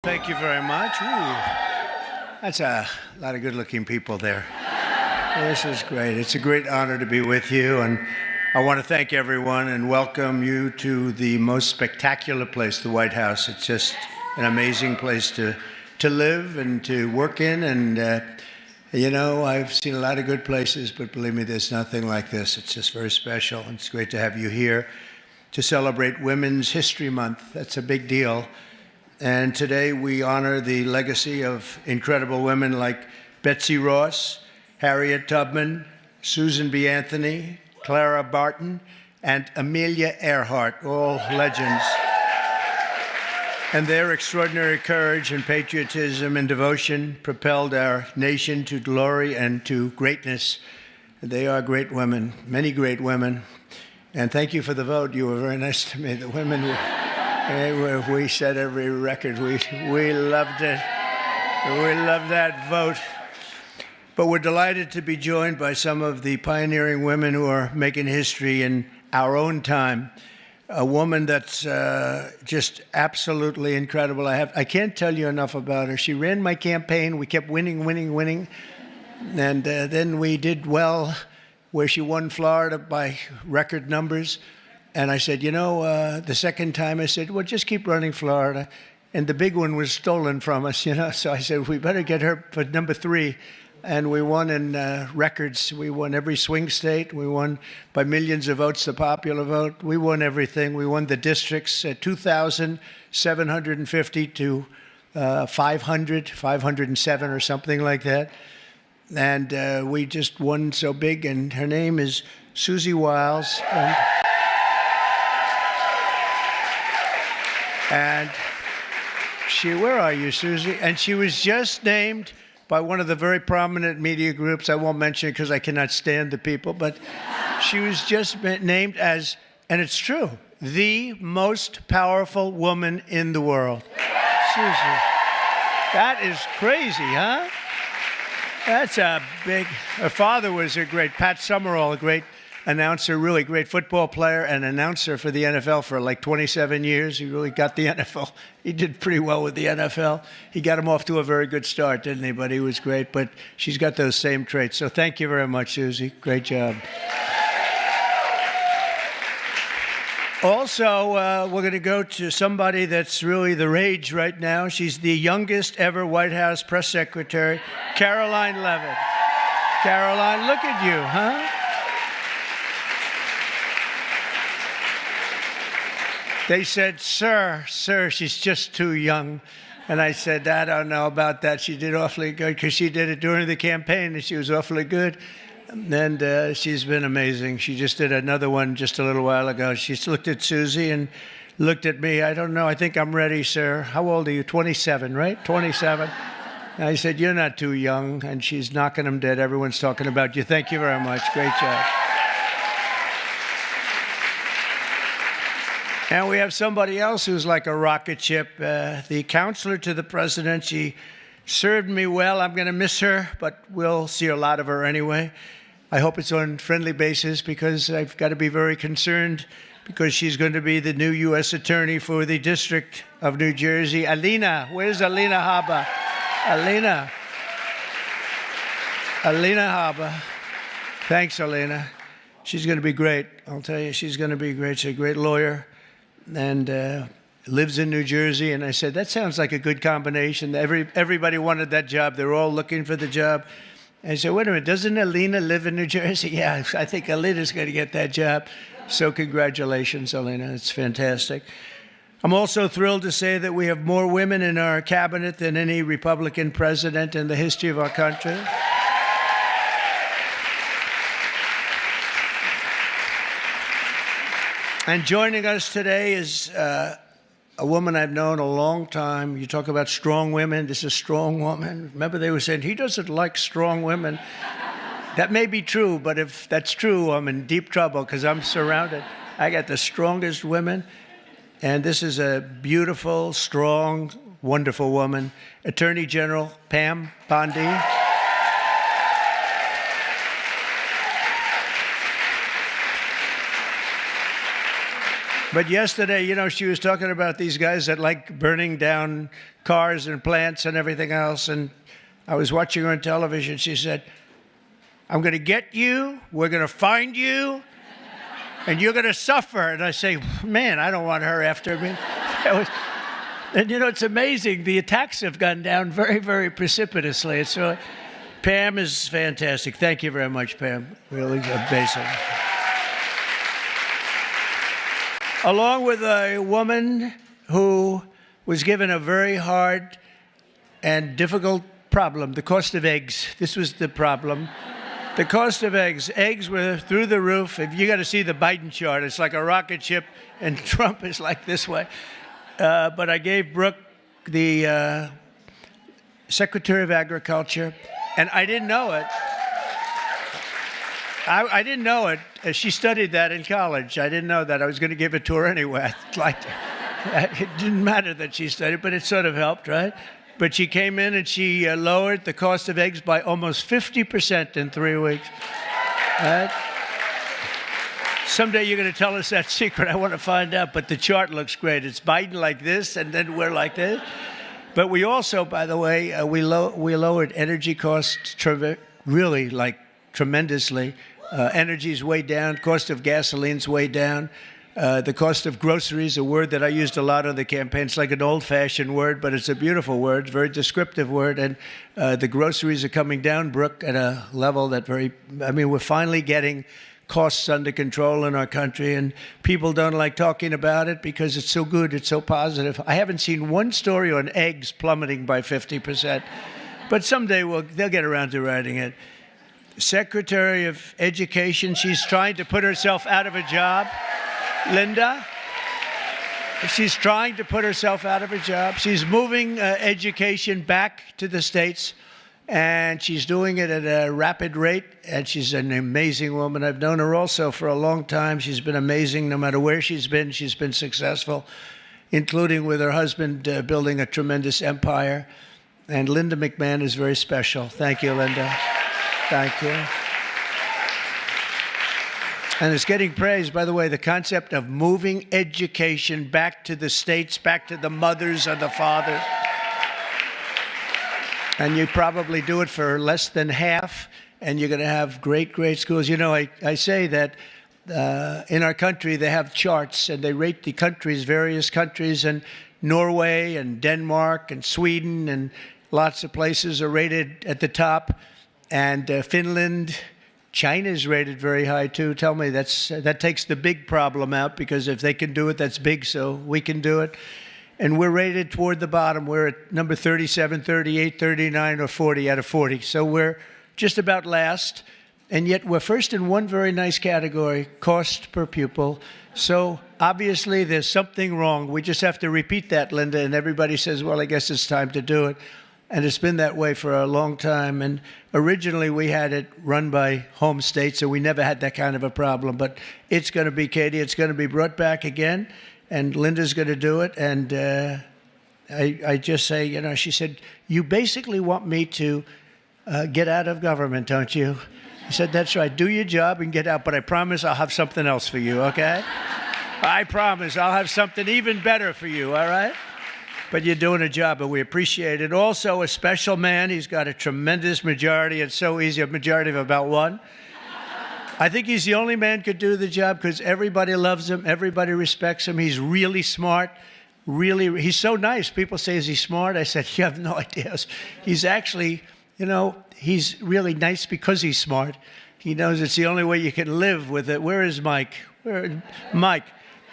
Thank you very much. Ooh, that's a lot of good-looking people there. This is great. It's a great honor to be with you, and I want to thank everyone and welcome you to the most spectacular place, the White House. It's just an amazing place to live and to work in, and you know, I've seen a lot of good places, but believe me, there's nothing like this. It's just very special, and it's great to have you here to celebrate Women's History Month. That's a big deal. And today we honor the legacy of incredible women like Betsy Ross, Harriet Tubman, Susan B. Anthony, Clara Barton, and Amelia Earhart, all legends. And their extraordinary courage and patriotism and devotion propelled our nation to glory and to greatness. They are great women, many great women. And thank you for the vote. You were very nice to me. The women were... We set every record. We loved it. We loved that vote. But we're delighted to be joined by some of the pioneering women who are making history in our own time. A woman that's just absolutely incredible. I can't tell you enough about her. She ran my campaign. We kept winning. And then we did well, where she won Florida by record numbers. And I said, you know, the second time I said, well, just keep running Florida. And the big one was stolen from us, you know. So I said, we better get her for number 3. And we won in records. We won every swing state. We won by millions of votes, the popular vote. We won everything. We won the districts, 2,750 to 507 or something like that. And we just won so big. And her name is Susie Wiles. And she, where are you, Susie? And she was just named by one of the very prominent media groups. I won't mention it because I cannot stand the people, but she was just named as, and it's true, the most powerful woman in the world. Susie, that is crazy, huh? That's a big, her father was a great, Pat Summerall, a great announcer, really great football player and announcer for the NFL for like 27 years. He really got the NFL. He did pretty well with the NFL. He got him off to a very good start, didn't he? But he was great. But she's got those same traits. So thank you very much, Susie. Great job. Also, we're going to go to somebody that's really the rage right now. She's the youngest ever White House press secretary, Caroline Levitt. Caroline, look at you, huh? They said, sir, she's just too young. And I said, I don't know about that. She did awfully good because she did it during the campaign and she was awfully good. And she's been amazing. She just did another one just a little while ago. She looked at Susie and looked at me. I don't know. I think I'm ready, sir. How old are you? 27, right? 27. And I said, you're not too young. And she's knocking them dead. Everyone's talking about you. Thank you very much. Great job. And we have somebody else who's like a rocket ship, the counselor to the president. She served me well. I'm going to miss her, but we'll see a lot of her anyway. I hope it's on a friendly basis because I've got to be very concerned because she's going to be the new U.S. Attorney for the District of New Jersey. Alina, where's Alina Habba? Alina Habba. Thanks, Alina. She's going to be great. I'll tell you, she's going to be great. She's a great lawyer. And lives in New Jersey. And I said, that sounds like a good combination. Everybody wanted that job. They're all looking for the job. And I said, wait a minute, doesn't Alina live in New Jersey? Yeah, I think Alina's going to get that job. So congratulations, Alina. It's fantastic. I'm also thrilled to say that we have more women in our cabinet than any Republican president in the history of our country. And joining us today is a woman I've known a long time. You talk about strong women. This is a strong woman. Remember, they were saying, he doesn't like strong women. That may be true, but if that's true, I'm in deep trouble because I'm surrounded. I got the strongest women. And this is a beautiful, strong, wonderful woman, Attorney General Pam Bondi. But yesterday, she was talking about these guys that like burning down cars and plants and everything else. And I was watching her on television. She said, I'm going to get you. We're going to find you. And you're going to suffer. And I say, man, I don't want her after me. And, it's amazing. The attacks have gone down very, very precipitously. So Pam is fantastic. Thank you very much, Pam. Really amazing. Along with a woman who was given a very hard and difficult problem, the cost of eggs. This was the problem. The cost of eggs. Eggs were through the roof. If you got to see the Biden chart, it's like a rocket ship, and Trump is like this way. But I gave Brooke the Secretary of Agriculture, and I didn't know it. I didn't know it. She studied that in college. I didn't know that. I was going to give it to her anyway. It didn't matter that she studied, but it sort of helped, right? But she came in and she lowered the cost of eggs by almost 50% in 3 weeks. Right? Someday you're going to tell us that secret. I want to find out. But the chart looks great. It's Biden like this, and then we're like this. But we also, by the way, we lowered energy costs really tremendously. Energy's way down. Cost of gasoline's way down. The cost of groceries, a word that I used a lot on the campaign. It's like an old-fashioned word, but it's a beautiful word, very descriptive word. And the groceries are coming down, Brooke, at a level that we're finally getting costs under control in our country, and people don't like talking about it because it's so good, it's so positive. I haven't seen one story on eggs plummeting by 50%, but someday they'll get around to writing it. Secretary of Education, she's trying to put herself out of a job. Linda, she's trying to put herself out of a job. She's moving education back to the states, and she's doing it at a rapid rate, and she's an amazing woman. I've known her also for a long time. She's been amazing. No matter where she's been successful, including with her husband building a tremendous empire. And Linda McMahon is very special. Thank you, Linda. Thank you. And it's getting praised, by the way, the concept of moving education back to the states, back to the mothers and the fathers. And you probably do it for less than half, and you're going to have great, great schools. I say that in our country, they have charts, and they rate the countries, various countries, and Norway and Denmark and Sweden and lots of places are rated at the top. And Finland, China's rated very high, too. Tell me, that takes the big problem out, because if they can do it, that's big, so we can do it. And we're rated toward the bottom. We're at number 37, 38, 39, or 40 out of 40. So we're just about last. And yet we're first in one very nice category, cost per pupil. So obviously there's something wrong. We just have to repeat that, Linda, and everybody says, well, I guess it's time to do it. And it's been that way for a long time. And originally we had it run by home states, so we never had that kind of a problem. But it's going to be, Katie, it's going to be brought back again. And Linda's going to do it. And I just say, she said, you basically want me to get out of government, don't you? I said, that's right. Do your job and get out. But I promise I'll have something else for you, okay? I promise I'll have something even better for you, all right? But you're doing a job, and we appreciate it. Also, a special man. He's got a tremendous majority. It's so easy, a majority of about one. I think he's the only man could do the job because everybody loves him. Everybody respects him. He's really smart. He's so nice. People say, is he smart? I said, you have no idea. He's actually, he's really nice because he's smart. He knows it's the only way you can live with it. Where is Mike? Mike.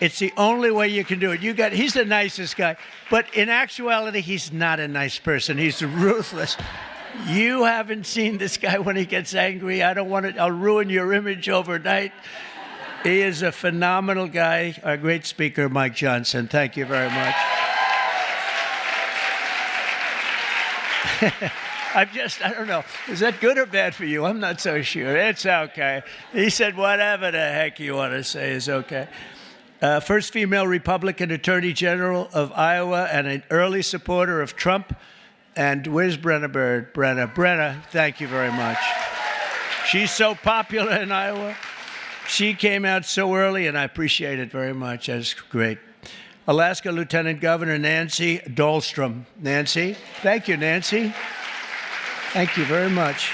It's the only way you can do it. He's the nicest guy. But in actuality, he's not a nice person. He's ruthless. You haven't seen this guy when he gets angry. I'll ruin your image overnight. He is a phenomenal guy. Our great speaker, Mike Johnson. Thank you very much. I don't know. Is that good or bad for you? I'm not so sure. It's okay. He said, whatever the heck you want to say is okay. First female Republican Attorney General of Iowa and an early supporter of Trump. And where's Brenna Bird? Brenna, thank you very much. She's so popular in Iowa. She came out so early, and I appreciate it very much. That's great. Alaska Lieutenant Governor Nancy Dahlstrom. Nancy, thank you, Nancy. Thank you very much.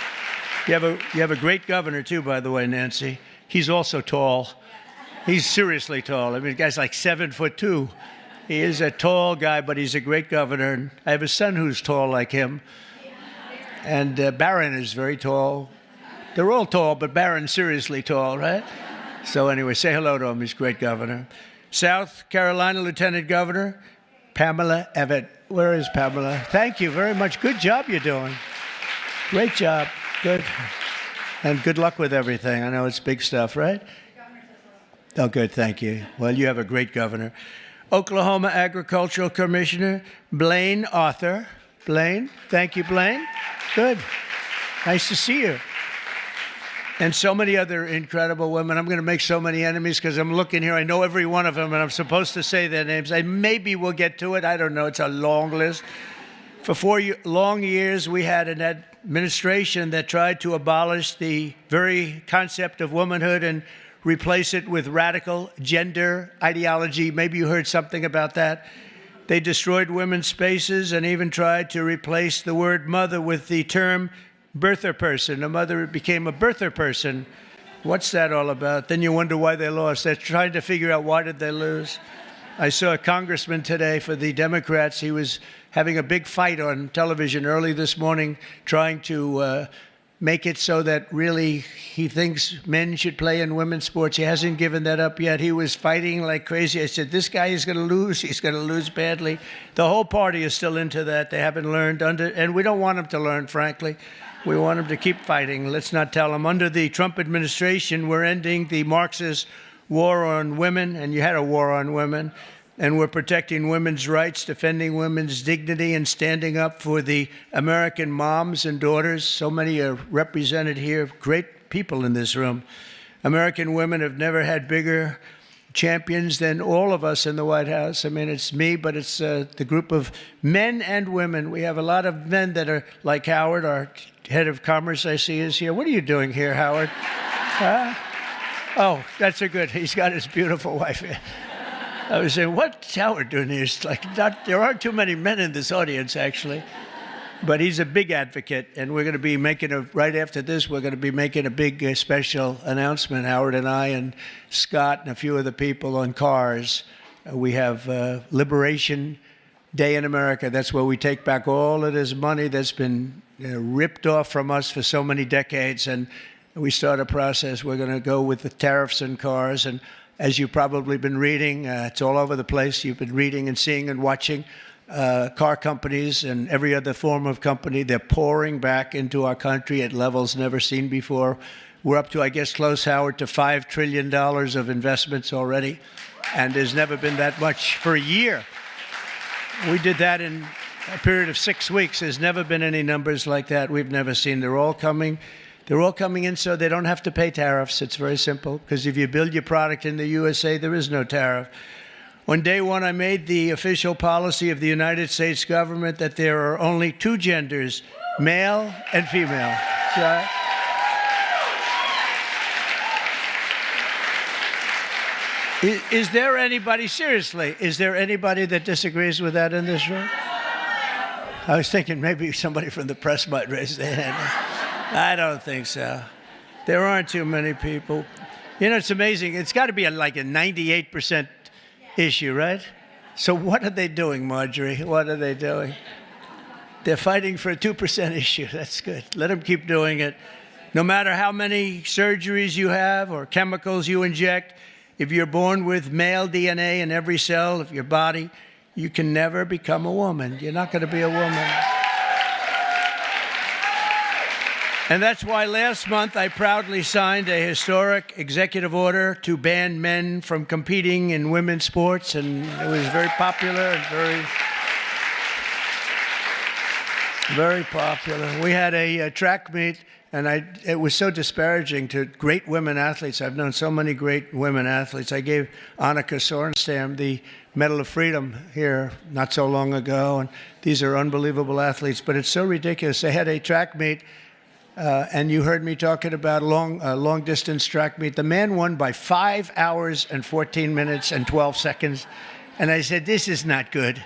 You have a great governor, too, by the way, Nancy. He's also tall. He's seriously tall. I mean, the guy's like 7'2". He is a tall guy, but he's a great governor. I have a son who's tall like him. And Barron is very tall. They're all tall, but Barron's seriously tall, right? So anyway, say hello to him. He's a great governor. South Carolina Lieutenant Governor Pamela Evett. Where is Pamela? Thank you very much. Good job you're doing. Great job. Good. And good luck with everything. I know it's big stuff, right? Oh, good. Thank you. Well, you have a great governor. Oklahoma Agricultural Commissioner Blaine Arthur. Blaine. Thank you, Blaine. Good. Nice to see you. And so many other incredible women. I'm going to make so many enemies because I'm looking here. I know every one of them, and I'm supposed to say their names. Maybe we'll get to it. I don't know. It's a long list. For 4 long years, we had an administration that tried to abolish the very concept of womanhood and replace it with radical gender ideology. Maybe you heard something about that. They destroyed women's spaces and even tried to replace the word mother with the term birther person. A mother became a birther person. What's that all about? Then you wonder why they lost. They're trying to figure out why did they lose. I saw a congressman today for the Democrats. He was having a big fight on television early this morning, trying to make it so that really he thinks men should play in women's sports. He hasn't given that up yet. He was fighting like crazy. I said, this guy is going to lose. He's going to lose badly. The whole party is still into that. They haven't learned and we don't want them to learn, frankly. We want them to keep fighting. Let's not tell them. Under the Trump administration, we're ending the Marxist war on women, and you had a war on women, and we're protecting women's rights, defending women's dignity, and standing up for the American moms and daughters. So many are represented here, great people in this room. American women have never had bigger champions than all of us in the White House. I mean, it's me, but it's the group of men and women. We have a lot of men that are like Howard, our head of commerce, I see is here. What are you doing here, Howard? Oh, that's a good. He's got his beautiful wife here. I was saying, what's Howard doing here? It's like there aren't too many men in this audience, actually. But he's a big advocate, and we're going to be making right after this, we're going to be making a big special announcement, Howard and I and Scott and a few other people on cars. We have Liberation Day in America. That's where we take back all of this money that's been ripped off from us for so many decades, and we start a process. We're going to go with the tariffs on cars, and as you've probably been reading, it's all over the place. You've been reading and seeing and watching car companies and every other form of company. They're pouring back into our country at levels never seen before. We're up to, I guess, close, Howard, to $5 trillion of investments already, and there's never been that much for a year. We did that in a period of 6 weeks. There's never been any numbers like that. We've never seen. They're all coming in so they don't have to pay tariffs. It's very simple, because if you build your product in the USA, there is no tariff. On day one, I made the official policy of the United States government that there are only two genders, male and female. So, is there anybody, seriously, is there anybody that disagrees with that in this room? I was thinking maybe somebody from the press might raise their hand. I don't think so. There aren't too many people. You know, it's amazing. It's got to be like a 98% issue, right? So what are they doing, Marjorie? What are they doing? They're fighting for a 2% issue. That's good. Let them keep doing it. No matter how many surgeries you have or chemicals you inject, if you're born with male DNA in every cell of your body, you can never become a woman. You're not going to be a woman. And that's why last month I proudly signed a historic executive order to ban men from competing in women's sports, and it was very popular and very popular. We had a track meet, and it was so disparaging to great women athletes. I've known so many great women athletes. I gave Annika Sorenstam the Medal of Freedom here not so long ago, and these are unbelievable athletes, but it's so ridiculous. They had a track meet, and you heard me talking about long-distance track meet. The man won by 5 hours and 14 minutes and 12 seconds. And I said, this is not good.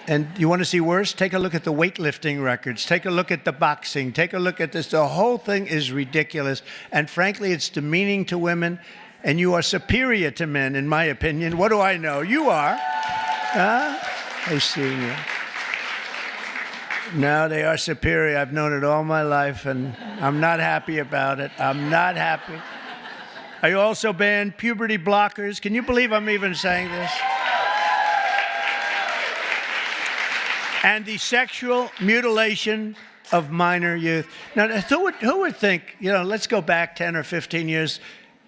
And you want to see worse? Take a look at the weightlifting records. Take a look at the boxing. Take a look at this. The whole thing is ridiculous. And frankly, it's demeaning to women. And you are superior to men, in my opinion. What do I know? You are. I've seen you. No, they are superior. I've known it all my life, and I'm not happy about it. I'm not happy. I also banned puberty blockers. Can you believe I'm even saying this? And the sexual mutilation of minor youth. Now, who would think, let's go back 10 or 15 years.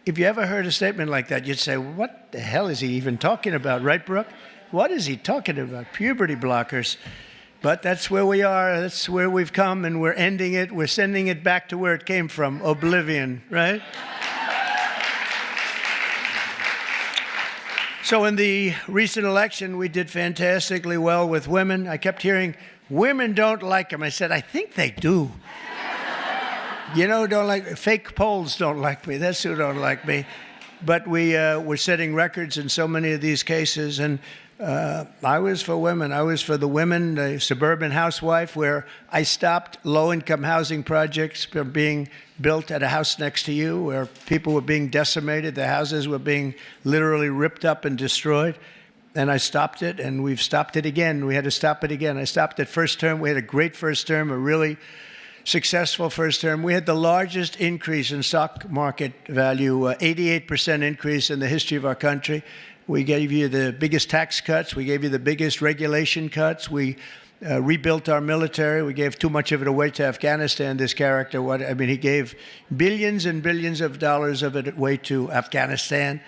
If you ever heard a statement like that, you'd say, what the hell is he even talking about, right, Brooke? What is he talking about? Puberty blockers. But that's where we are. That's where we've come, and we're ending it. We're sending it back to where it came from, oblivion, right? So in the recent election, we did fantastically well with women. I kept hearing, women don't like them. I said, I think they do. Don't like fake polls don't like me. That's who don't like me. But we're setting records in so many of these cases, and I was for women. I was for the women, the suburban housewife, where I stopped low-income housing projects from being built at a house next to you, where people were being decimated. The houses were being literally ripped up and destroyed. And I stopped it, and we've stopped it again. We had to stop it again. I stopped it first term. We had a great first term, a really successful first term. We had the largest increase in stock market value, 88% increase in the history of our country. We gave you the biggest tax cuts. We gave you the biggest regulation cuts. We rebuilt our military. We gave too much of it away to Afghanistan, this character. He gave billions and billions of dollars of it away to Afghanistan.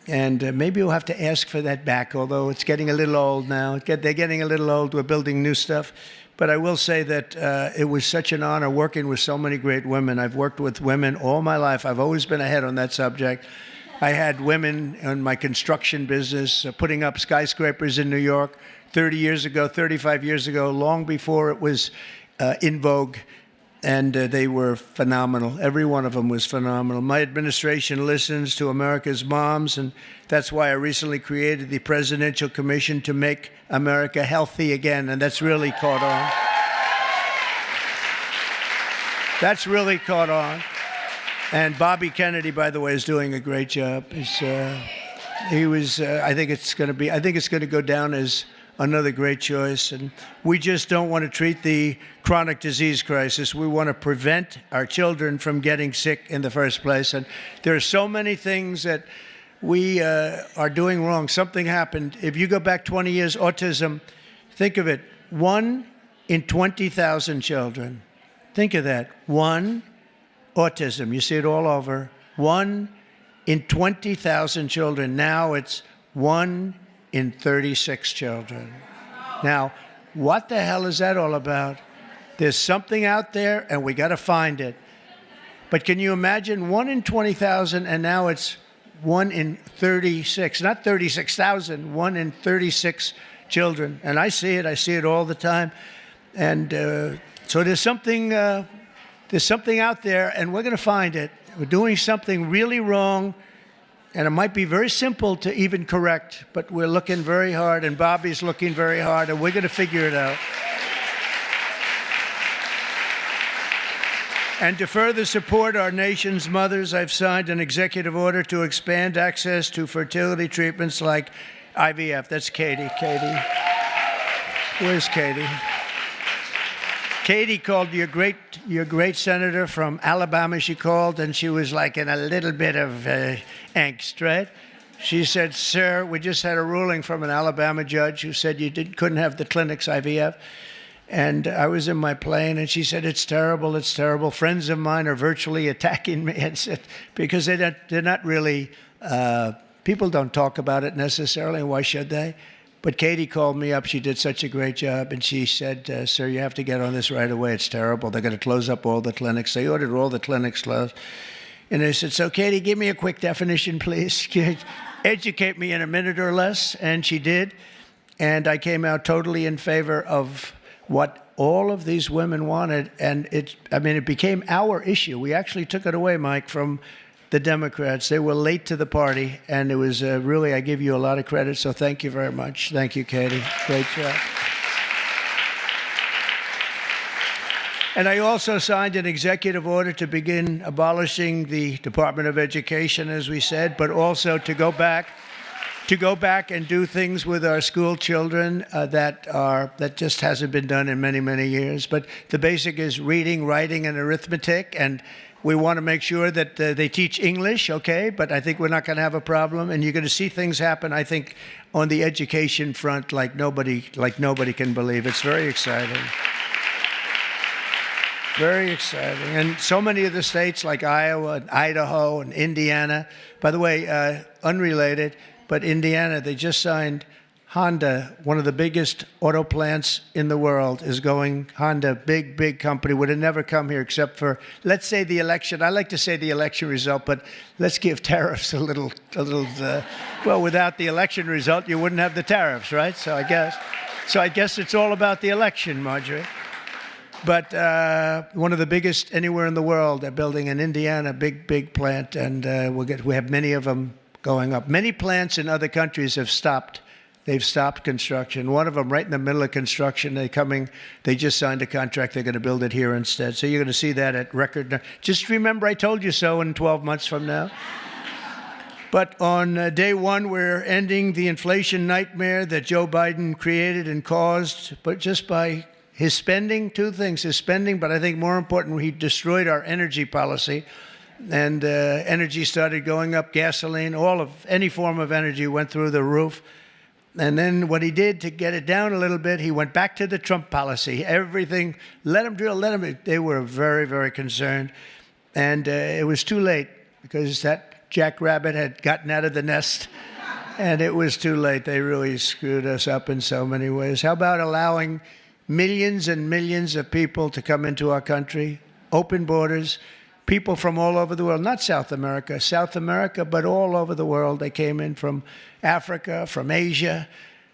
And maybe we'll have to ask for that back, although it's getting a little old now. They're getting a little old. We're building new stuff. But I will say that it was such an honor working with so many great women. I've worked with women all my life. I've always been ahead on that subject. I had women in my construction business putting up skyscrapers in New York 30 years ago, 35 years ago, long before it was in vogue. And they were phenomenal. Every one of them was phenomenal. My administration listens to America's moms, and that's why I recently created the Presidential Commission to make America healthy again, and that's really caught on. That's really caught on. And Bobby Kennedy, by the way, is doing a great job. I think it's going to go down as another great choice. And we just don't want to treat the chronic disease crisis. We want to prevent our children from getting sick in the first place. And there are so many things that we are doing wrong. Something happened. If you go back 20 years, autism, think of it, 1 in 20,000 children. Think of that, 1 autism. You see it all over. 1 in 20,000 children. Now it's 1 in 36 children. Now, what the hell is that all about? There's something out there, and we got to find it. But can you imagine 1 in 20,000, and now it's 1 in 36, not 36,000, 1 in 36 children. And I see it all the time. And so there's something out there, and we're going to find it. We're doing something really wrong, and it might be very simple to even correct, but we're looking very hard, and Bobby's looking very hard, and we're going to figure it out. And to further support our nation's mothers, I've signed an executive order to expand access to fertility treatments like IVF. That's Katie. Katie. Where's Katie? Katie called your great senator from Alabama. She called, and she was like in a little bit of angst, right? She said, sir, we just had a ruling from an Alabama judge who said you couldn't have the clinics IVF. And I was in my plane, and she said, it's terrible, it's terrible. Friends of mine are virtually attacking me, and said, because they're not really, people don't talk about it necessarily, why should they? But Katie called me up. She did such a great job, and she said, sir, you have to get on this right away. It's terrible. They're going to close up all the clinics. They ordered all the clinics closed. And I said, so Katie, give me a quick definition, please. Educate me in a minute or less. And she did. And I came out totally in favor of what all of these women wanted, and it became our issue. We actually took it away, Mike, from the Democrats. They were late to the party, and it was really, I give you a lot of credit, so thank you very much. Thank you, Katie. Great job. And I also signed an executive order to begin abolishing the Department of Education, as we said, but also to go back and do things with our school children that just hasn't been done in many, many years. But the basic is reading, writing, and arithmetic, and we want to make sure that they teach English, okay? But I think we're not going to have a problem, and you're going to see things happen, I think, on the education front like nobody can believe. It's very exciting. Very exciting. And so many of the states like Iowa and Idaho and Indiana, by the way, unrelated, but Indiana, they just signed Honda, one of the biggest auto plants in the world is going, Honda, big company, would have never come here except for, let's say the election. I like to say the election result, but let's give tariffs a little, well, without the election result, you wouldn't have the tariffs, right? So I guess it's all about the election, Marjorie. But one of the biggest anywhere in the world, they're building in Indiana, big plant, and we have many of them going up. Many plants in other countries have stopped. They've stopped construction. One of them right in the middle of construction, they just signed a contract. They're going to build it here instead. So you're going to see that at record. Just remember I told you so in 12 months from now. But on day one, we're ending the inflation nightmare that Joe Biden created and caused, but just by his spending, two things, his spending, but I think more important, he destroyed our energy policy. And energy started going up, gasoline, any form of energy went through the roof. And then what he did to get it down a little bit, he went back to the Trump policy. Everything, let him drill, let him. They were very, very concerned. And it was too late because that jackrabbit had gotten out of the nest. And it was too late. They really screwed us up in so many ways. How about allowing millions and millions of people to come into our country, open borders, people from all over the world, not South America, but all over the world. They came in from Africa, from Asia,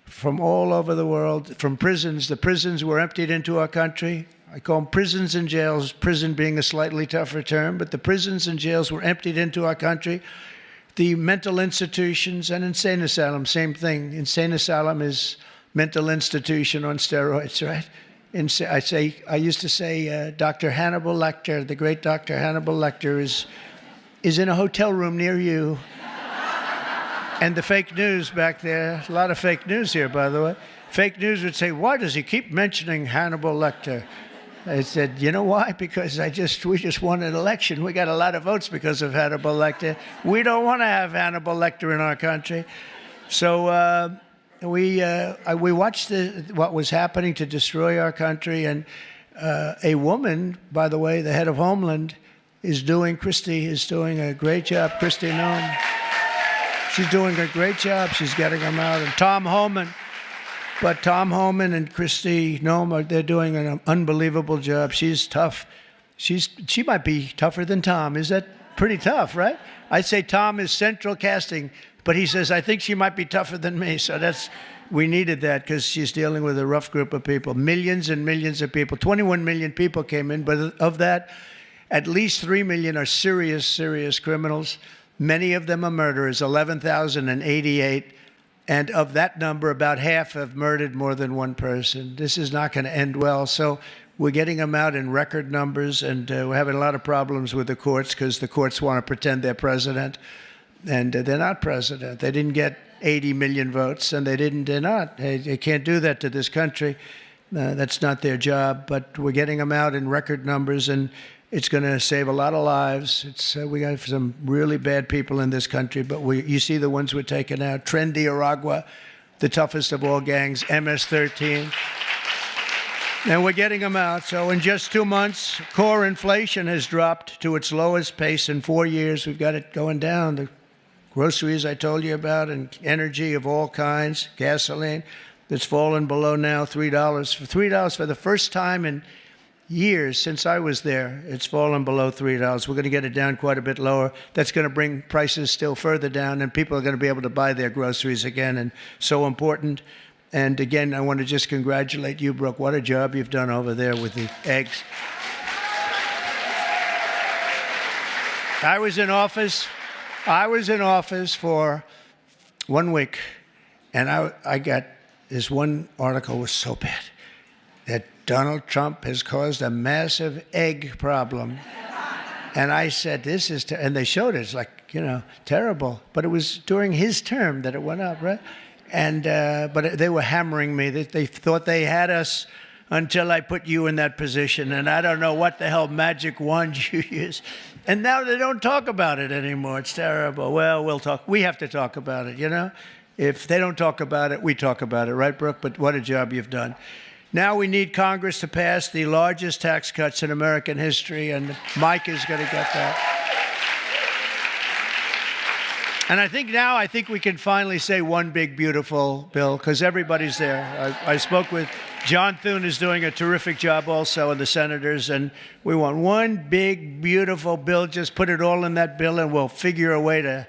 from all over the world, from prisons. The prisons were emptied into our country. I call them prisons and jails, prison being a slightly tougher term, but the prisons and jails were emptied into our country. The mental institutions and insane asylum, same thing. Insane asylum is mental institution on steroids, right? I used to say Dr. Hannibal Lecter, the great Dr. Hannibal Lecter is in a hotel room near you. And the fake news back there, a lot of fake news here, by the way. Fake news would say, why does he keep mentioning Hannibal Lecter? I said, you know why? Because we just won an election. We got a lot of votes because of Hannibal Lecter. We don't want to have Hannibal Lecter in our country. So we watched what was happening to destroy our country, and a woman, by the way, the head of Homeland, Christie is doing a great job. Kristi Noem. She's doing a great job. She's getting them out. And Tom Homan and Kristi Noem, they're doing an unbelievable job. She's tough. She might be tougher than Tom. Is that pretty tough, right? I'd say Tom is central casting. But he says, I think she might be tougher than me. So we needed that because she's dealing with a rough group of people. Millions and millions of people. 21 million people came in, but of that, at least 3 million are serious criminals. Many of them are murderers, 11,088. And of that number, about half have murdered more than one person. This is not going to end well. So we're getting them out in record numbers, and we're having a lot of problems with the courts because the courts want to pretend they're president. And they're not president. They didn't get 80 million votes, and they're not. They can't do that to this country. That's not their job. But we're getting them out in record numbers, and it's going to save a lot of lives. We got some really bad people in this country, but you see the ones we're taking out. Trendy Aragua, the toughest of all gangs, MS-13. And we're getting them out. So in just 2 months, core inflation has dropped to its lowest pace in 4 years. We've got it going down. The groceries I told you about, and energy of all kinds, gasoline, that's fallen below now $3. $3 for the first time in years since I was there. It's fallen below $3. We're going to get it down quite a bit lower. That's going to bring prices still further down, and people are going to be able to buy their groceries again. And so important. And again, I want to just congratulate you, Brooke. What a job you've done over there with the eggs. I was in office for 1 week, and I got this one article was so bad that Donald Trump has caused a massive egg problem. And I said, this is, and they showed it. It's like, terrible. But it was during his term that it went up, right? And but they were hammering me. They thought they had us until I put you in that position. And I don't know what the hell magic wand you use. And now they don't talk about it anymore. It's terrible. Well, we'll talk. We have to talk about it, If they don't talk about it, we talk about it. Right, Brooke? But what a job you've done. Now we need Congress to pass the largest tax cuts in American history, and Mike is going to get that. And I think we can finally say one big, beautiful bill, because everybody's there. I spoke with John Thune, is doing a terrific job also, and the senators, and we want one big, beautiful bill. Just put it all in that bill, and we'll figure a way to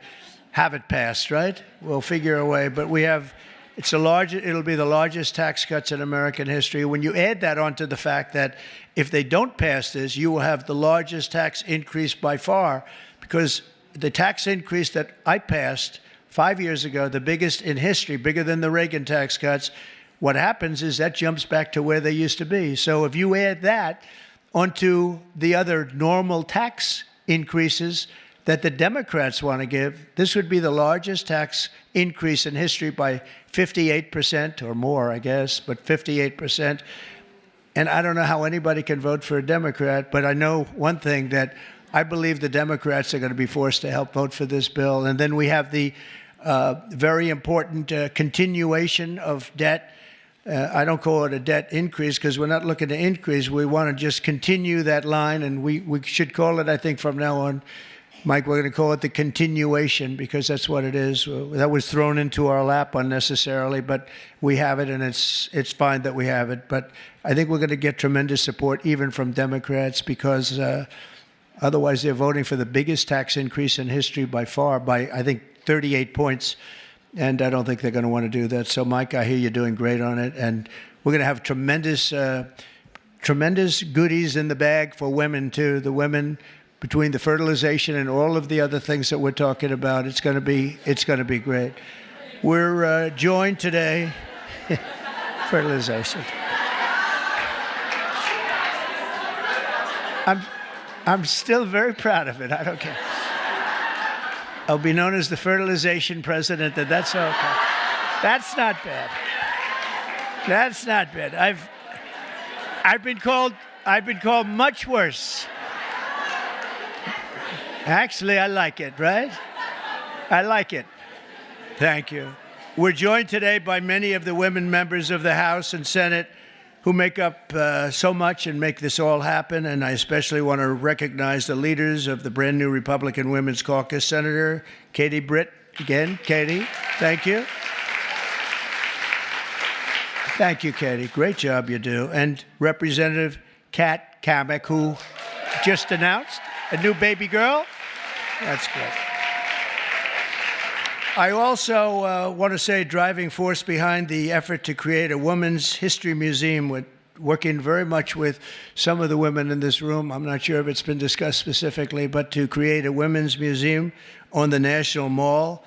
have it passed, right? We'll figure a way. But it'll be the largest tax cuts in American history. When you add that onto the fact that if they don't pass this, you will have the largest tax increase by far, because the tax increase that I passed 5 years ago, the biggest in history, bigger than the Reagan tax cuts, what happens is that jumps back to where they used to be. So if you add that onto the other normal tax increases that the Democrats want to give, this would be the largest tax increase in history by 58% or more, I guess, but 58%. And I don't know how anybody can vote for a Democrat, but I know one thing, that I believe the Democrats are going to be forced to help vote for this bill. And then we have the very important continuation of debt. I don't call it a debt increase, because we're not looking to increase. We want to just continue that line, and we should call it, I think, from now on, Mike, we're going to call it the continuation, because that's what it is. That was thrown into our lap unnecessarily, but we have it, and it's fine that we have it. But I think we're going to get tremendous support even from Democrats, because otherwise they're voting for the biggest tax increase in history by far, by, I think, 38 points. And I don't think they're going to want to do that. So, Mike, I hear you're doing great on it. And we're going to have tremendous goodies in the bag for women, too. The women, between the fertilization and all of the other things that we're talking about, it's going to be great. We're joined today, fertilization. I'm still very proud of it. I don't care. I'll be known as the fertilization president, and that's okay. That's not bad. That's not bad. I've been called much worse. Actually, I like it, right? I like it. Thank you. We're joined today by many of the women members of the House and Senate who make up so much and make this all happen. And I especially want to recognize the leaders of the brand new Republican Women's Caucus, Senator Katie Britt. Again, Katie, thank you. Thank you, Katie. Great job you do. And Representative Kat Kamek, who just announced a new baby girl. That's great. I also want to say driving force behind the effort to create a Women's History Museum, with working very much with some of the women in this room. I'm not sure if it's been discussed specifically, but to create a women's museum on the National Mall.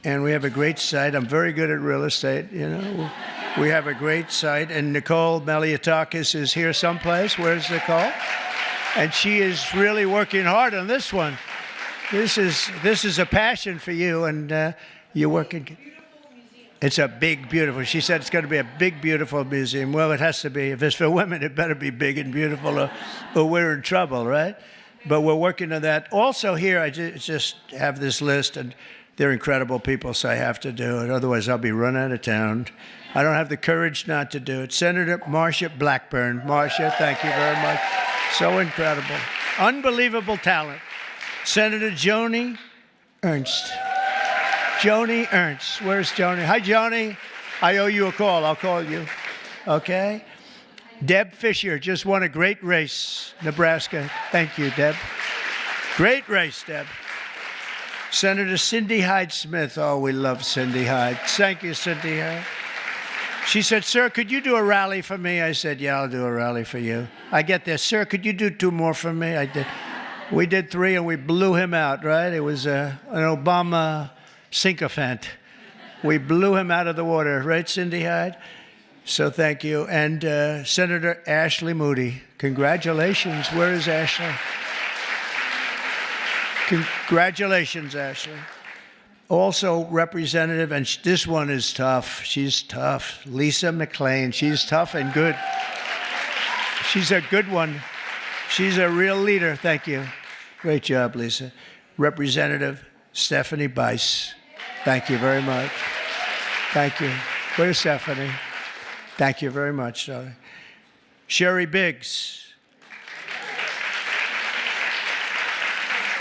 And we have a great site. I'm very good at real estate, We have a great site. And Nicole Maliotakis is here someplace. Where's Nicole? And she is really working hard on this one. This is a passion for you, and you're working. It's a big, beautiful. She said it's going to be a big, beautiful museum. Well, it has to be. If it's for women, it better be big and beautiful, or we're in trouble, right? But we're working on that. Also here, I just have this list, and they're incredible people, so I have to do it. Otherwise, I'll be run out of town. I don't have the courage not to do it. Senator Marsha Blackburn. Marsha, thank you very much. So incredible. Unbelievable talent. Senator Joni Ernst. Joni Ernst. Where's Joni? Hi, Joni. I owe you a call. I'll call you. Okay? Deb Fisher just won a great race, Nebraska. Thank you, Deb. Great race, Deb. Senator Cindy Hyde-Smith. Oh, we love Cindy Hyde. Thank you, Cindy Hyde. She said, "Sir, could you do a rally for me?" I said, "Yeah, I'll do a rally for you." I get there, "Sir, could you do 2 more for me?" I did. We did 3, and we blew him out, right? It was an Obama sycophant. We blew him out of the water, right, Cindy Hyde? So thank you. And Senator Ashley Moody, congratulations. Where is Ashley? Congratulations, Ashley. Also, Representative, and this one is tough. She's tough. Lisa McClain. She's tough and good. She's a good one. She's a real leader. Thank you. Great job, Lisa. Representative Stephanie Bice. Thank you very much. Thank you. Where's Stephanie? Thank you very much, darling. Sherry Biggs.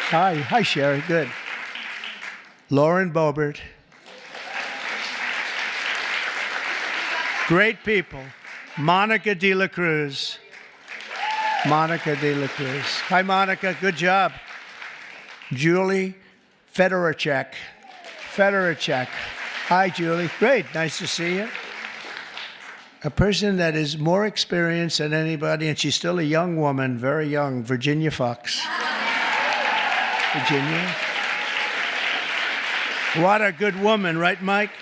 Hi. Hi, Sherry. Good. Lauren Boebert. Great people. Monica De La Cruz. Monica De La Cruz. Hi, Monica. Good job. Julie Fedorchak. Fedorchak. Hi, Julie. Great. Nice to see you. A person that is more experienced than anybody, and she's still a young woman, very young, Virginia Fox. Virginia. What a good woman, right, Mike?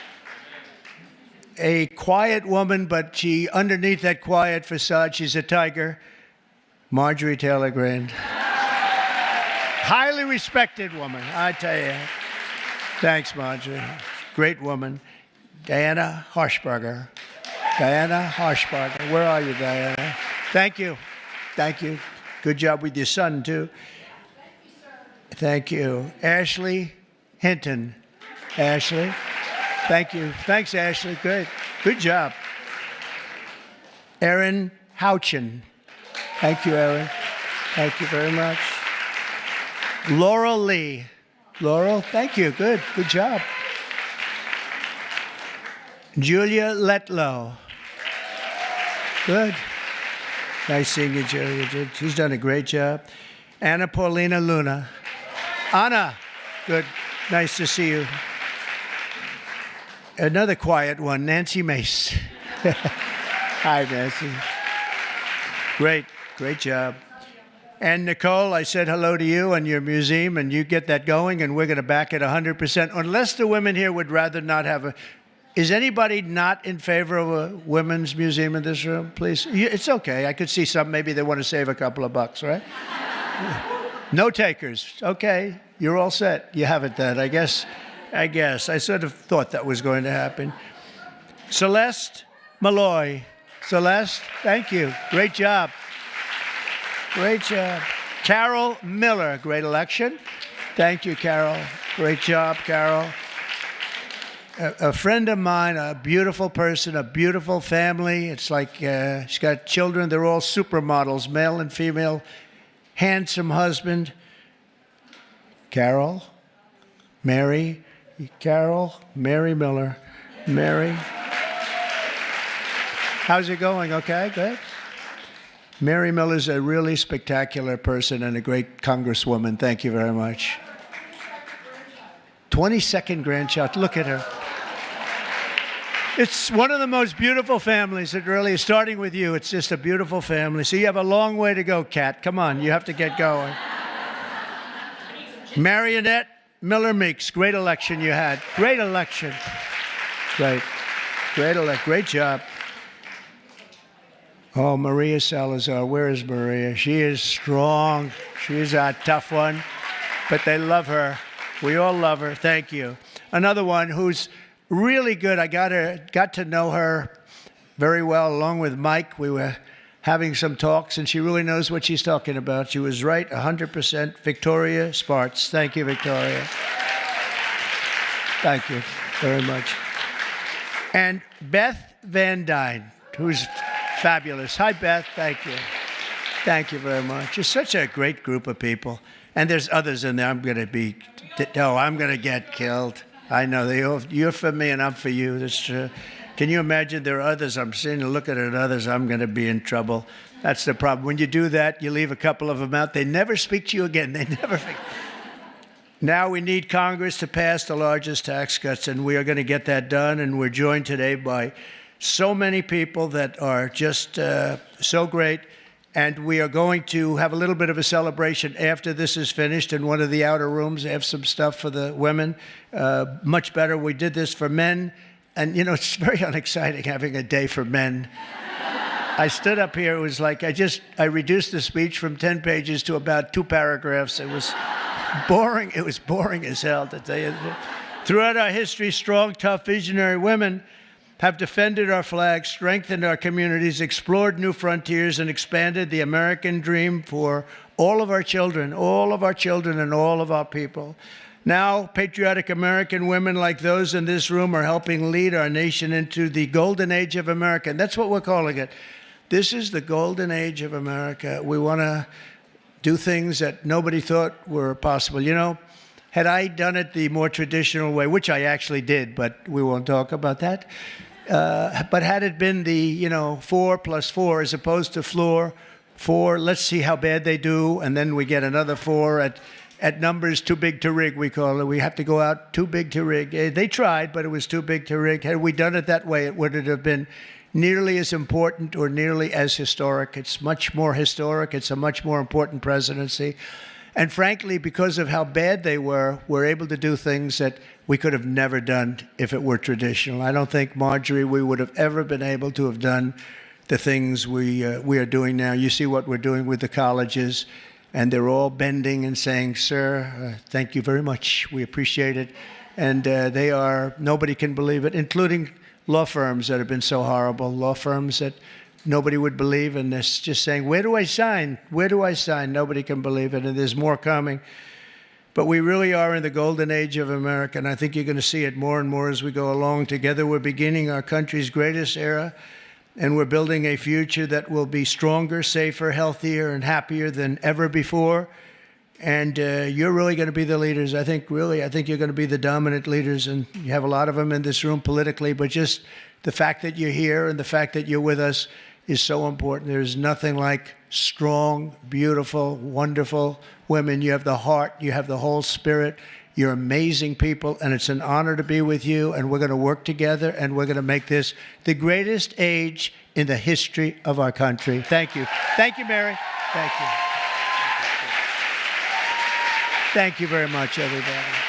A quiet woman, but underneath that quiet facade, she's a tiger. Marjorie Taylor Greene. Highly respected woman, I tell you. Thanks, Marjorie. Great woman. Diana Harshbarger. Diana Harshbarger. Where are you, Diana? Thank you. Thank you. Good job with your son, too. Thank you. Ashley Hinton. Ashley. Thank you. Thanks, Ashley. Good. Good job. Erin Houchin. Thank you, Erin. Thank you very much. Laurel Lee. Laurel, thank you. Good. Good job. Julia Letlow. Good. Nice seeing you, Julia. She's done a great job. Anna Paulina Luna. Anna. Good. Nice to see you. Another quiet one, Nancy Mace. Hi, Nancy. Great. Great job. And Nicole, I said hello to you and your museum, and you get that going, and we're going to back it 100%. Unless the women here would rather not have a... Is anybody not in favor of a women's museum in this room, please? It's okay. I could see some. Maybe they want to save a couple of bucks, right? No takers. Okay. You're all set. You have it then, I guess. I sort of thought that was going to happen. Celeste Malloy. Celeste, thank you. Great job. Great job. Carol Miller, great election. Thank you, Carol. Great job, Carol. A friend of mine, a beautiful person, a beautiful family. It's like she's got children. They're all supermodels, male and female. Handsome husband. Carol. Mary. Carol. Mary Miller. Mary. How's it going? Okay, good. Mary Miller's a really spectacular person and a great congresswoman. Thank you very much. 22nd grandchild. Look at her. It's one of the most beautiful families. It really is. Starting with you, it's just a beautiful family. So you have a long way to go, Kat. Come on, you have to get going. Marionette Miller Meeks. Great election you had. Great election. Great. Great job. Oh, Maria Salazar. Where is Maria? She is strong. She's a tough one. But they love her. We all love her. Thank you. Another one who's really good. I got to know her very well along with Mike. We were having some talks, and she really knows what she's talking about. She was right 100%. Victoria Spartz. Thank you, Victoria. Thank you very much. And Beth Van Dyne, who's fabulous. Hi, Beth. Thank you. Thank you very much. It's such a great group of people. And there's others in there. I'm going to get killed. I know. You're for me and I'm for you. That's true. Can you imagine there are others? I'm sitting and looking at others. I'm going to be in trouble. That's the problem. When you do that, you leave a couple of them out. They never speak to you again. They never. Now we need Congress to pass the largest tax cuts, and we are going to get that done. And we're joined today by so many people that are just so great. And we are going to have a little bit of a celebration after this is finished in one of the outer rooms. They have some stuff for the women. Much better. We did this for men. And, you know, it's very unexciting having a day for men. I stood up here. It was like I reduced the speech from 10 pages to about 2 paragraphs. It was boring. It was boring as hell to tell you. Throughout our history, strong, tough, visionary women have defended our flag, strengthened our communities, explored new frontiers, and expanded the American dream for all of our children and all of our people. Now, patriotic American women like those in this room are helping lead our nation into the golden age of America. And that's what we're calling it. This is the golden age of America. We want to do things that nobody thought were possible. You know, had I done it the more traditional way, which I actually did, but we won't talk about that. But had it been the, 4 + 4 as opposed to floor 4, let's see how bad they do, and then we get another 4 at numbers too big to rig, we call it. We have to go out too big to rig. They tried, but it was too big to rig. Had we done it that way, it wouldn't have been nearly as important or nearly as historic. It's much more historic. It's a much more important presidency. And frankly, because of how bad they were, we're able to do things that we could have never done if it were traditional. I don't think, Marjorie, we would have ever been able to have done the things we are doing now. You see what we're doing with the colleges, and they're all bending and saying, sir, thank you very much. We appreciate it. And nobody can believe it, including law firms that have been so horrible, law firms that nobody would believe, and they're just saying, where do I sign? Where do I sign? Nobody can believe it, and there's more coming. But we really are in the golden age of America, and I think you're going to see it more and more as we go along. Together, we're beginning our country's greatest era, and we're building a future that will be stronger, safer, healthier, and happier than ever before. And you're really going to be the leaders. I think you're going to be the dominant leaders, and you have a lot of them in this room politically, but just the fact that you're here and the fact that you're with us is so important. There's nothing like strong, beautiful, wonderful women. You have the heart, you have the whole spirit. You're amazing people, and it's an honor to be with you, and we're going to work together, and we're going to make this the greatest age in the history of our country. Thank you. Thank you, Mary. Thank you. Thank you very much, everybody.